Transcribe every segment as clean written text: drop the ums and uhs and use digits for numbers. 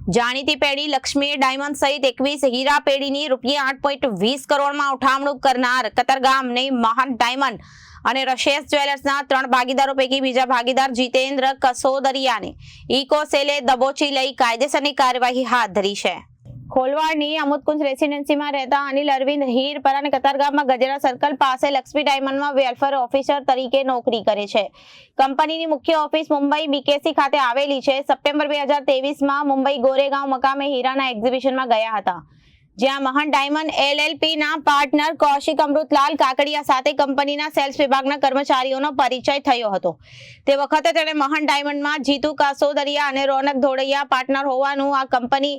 જાણીતી પેઢી લક્ષ્મી ડાયમંડ સહિત 21 હીરા પેઢીની રૂપિયા 8.20 કરોડમાં ઉઠામણું કરનાર કતારગામની મહાન ડાયમંડ અને રશેસ જ્વેલર્સના 3 ભાગીદારો પૈકી બીજા ભાગીદાર જીતેન્દ્ર કસોદરિયાને ઇકોસેલે દબોચી લઈ કાયદેસરની કાર્યવાહી હાથ ધરી છે। ખોલવાડની અમુદકુંજ રેસિડેન્સીમાં રહેતા અનિલ અરવિંદ હીરપરા અને કતારગામમાં ગજેરા સર્કલ પાસે લક્ષ્મી ડાયમંડમાં વેલફેર ઓફિસર તરીકે નોકરી કરે છે। કંપનીની મુખ્ય ઓફિસ મુંબઈ બીકેસી ખાતે આવેલી છે। સપ્ટેમ્બર 2023માં મુંબઈ ગોરેગાંવ મકામે હીરાના એક્ઝિબિશનમાં ગયા હતા, જ્યાં મહાન ડાયમંડ એલએલપીના પાર્ટનર કૌશિક અમૃતલાલ કાકડિયા સાથે કંપનીના સેલ્સ વિભાગના કર્મચારીઓનો પરિચય થયો હતો। તે વખતે તેણે મહાન ડાયમંડમાં જીતુ કાસોદરિયા અને રોનક ધોળિયા પાર્ટનર હોવાનું આ કંપની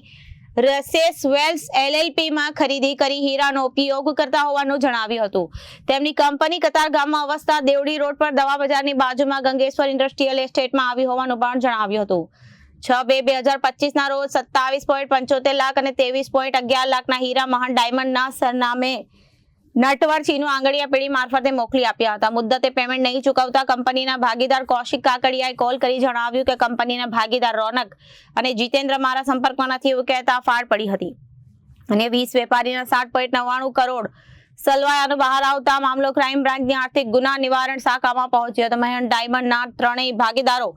રશેસ વેલ્સ એલએલપીમાં ખરીદી કરી હીરાનો ઉપયોગ કરતા હોવાનું જણાવ્યું હતું। તેમની કંપની કતારગામમાં અવસ્થા દેવડી રોડ પર દવા બજારની બાજુમાં ગંગેશ્વર ઇન્ડસ્ટ્રીયલ એસ્ટેટમાં આવી હોવાનું પણ જણાવ્યું હતું। 6/2/2025ના રોજ 27.75 લાખ અને 23.11 લાખના હીરા મહાન ડાયમંડના સરનામે નટવર ચીનુ આંગળીયા પેઢી મારફતે મોકલી આપ્યા હતા। મુદ્દતે પેમેન્ટ નહીં ચૂકવતા કંપનીના ભાગીદાર કૌશિક કાકડિયાએ કોલ કરી જણાવ્યું કે કંપનીના ભાગીદાર રોનક અને જીતેન્દ્ર મારા સંપર્કમાં નથી એવું કહેતા ફાડ પડી હતી અને 20 વેપારીના 7.99 કરોડ સલવાયાનું બહાર આવતા મામલો ક્રાઇમ બ્રાન્ચની આર્થિક ગુના નિવારણ શાખામાં પહોંચ્યો હતો। મહાન ડાયમંડના 3 ભાગીદારો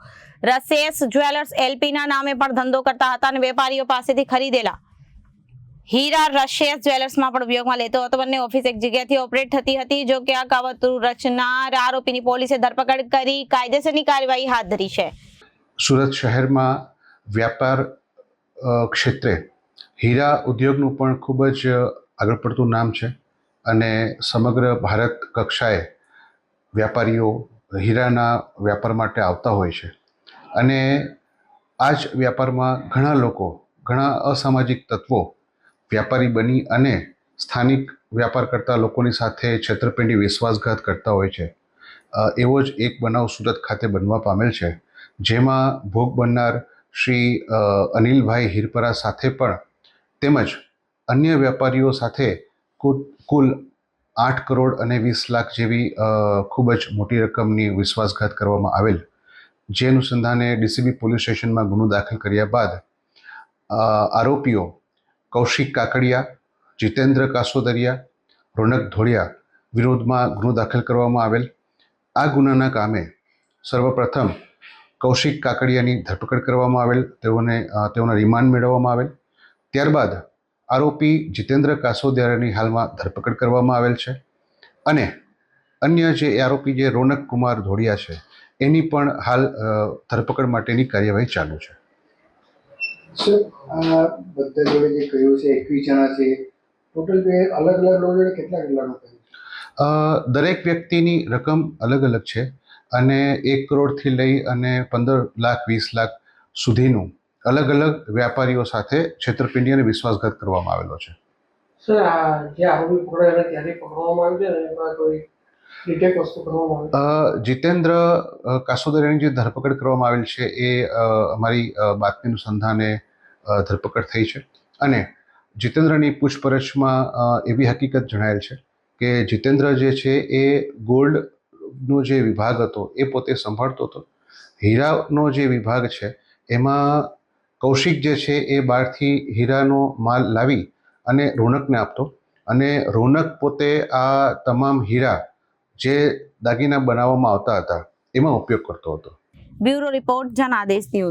રશેસ જ્વેલર્સ એલપીના નામે પણ ધંધો કરતા હતા અને વેપારીઓ પાસેથી ખરીદેલા હીરા રશેસ જ્વેલર્સમાં પણ ઉપયોગમાં લેતો હતો। બંને ઓફિસ એક જગ્યાથી ઓપરેટ થતી હતી। જો કે આ કાવતરું રચનાર આરોપીની પોલીસે ધરપકડ કરી કાયદેસરની કાર્યવાહી હાથ ધરી છે। સુરત શહેરમાં વ્યાપાર ક્ષેત્રે હીરા ઉદ્યોગનું પણ ખૂબ જ આગળ પડતું નામ છે અને સમગ્ર ભારત કક્ષાએ વ્યાપારીઓ હીરાના વ્યાપાર માટે આવતા હોય છે અને આ જ વ્યાપારમાં ઘણા લોકો, ઘણા અસામાજિક તત્વો વ્યાપારી બની અને સ્થાનિક વ્યાપાર કરતા લોકોની સાથે છેતરપિંડી વિશ્વાસઘાત કરતા હોય છે। એવો જ એક બનાવ સુરત ખાતે બનવા પામેલ છે, જેમાં ભોગ બનનાર શ્રી અનિલભાઈ હીરપરા સાથે પણ તેમજ અન્ય વેપારીઓ સાથે કુલ 8 કરોડ અને 20 લાખ જેવી ખૂબ જ મોટી રકમની વિશ્વાસઘાત કરવામાં આવેલ, જે અનુસંધાને ડીસીબી પોલીસ સ્ટેશનમાં ગુનો દાખલ કર્યા બાદ આરોપીઓ કૌશિક કાકડિયા, જીતેન્દ્ર કાસોદરિયા, રોનક ધોળિયા વિરોધમાં ગુનો દાખલ કરવામાં આવેલ। આ ગુનાના કામે સર્વપ્રથમ કૌશિક કાકડિયાની ધરપકડ કરવામાં આવેલ, તેઓના રિમાન્ડ મેળવવામાં આવેલ। ત્યારબાદ આરોપી જીતેન્દ્ર કાસોદરિયાની હાલમાં ધરપકડ કરવામાં આવેલ છે અને અન્ય જે આરોપી જે રોનક કુમાર ધોળિયા છે એની પણ હાલ ધરપકડ માટેની કાર્યવાહી ચાલુ છે। બધા જોડે જે કહ્યું છે 21 જણા છે, ટોટલ બે અલગ અલગ લોકો જોડે કેટલા કહ્યું? દરેક વ્યક્તિની રકમ અલગ અલગ છે અને 1 કરોડથી લઈ અને 15 લાખ 20 લાખ સુધીનું અલગ અલગ વેપારીઓ સાથે છેતરપિંડી અને વિશ્વાસઘાત કરવામાં આવેલો છે। સર, આ જે આરોપી પકડાયેલા ત્યારે પકડવામાં આવ્યું છે ને, એમાં કોઈ ડિટેક વસ્તુ કરવામાં આવી? જીતેન્દ્ર કાસોદરિયાની જે ધરપકડ કરવામાં આવેલ છે એ અમારી બાતમી અનુસંધાને ધરપકડ થઈ છે અને જીતેન્દ્રની પૂછપરછમાં એવી હકીકત જણાયેલ છે કે જીતેન્દ્ર જે છે એ ગોલ્ડનો જે વિભાગ હતો એ પોતે સંભાળતો હતો। હીરાનો જે વિભાગ છે એમાં કૌશિક જે છે એ બહારથી હીરાનો માલ લાવી અને રોનકને આપતો અને રોનક પોતે આ તમામ હીરા જે દાગીના બનાવવામાં આવતા હતા એમાં ઉપયોગ કરતો હતો। Bureau report Janadesh news.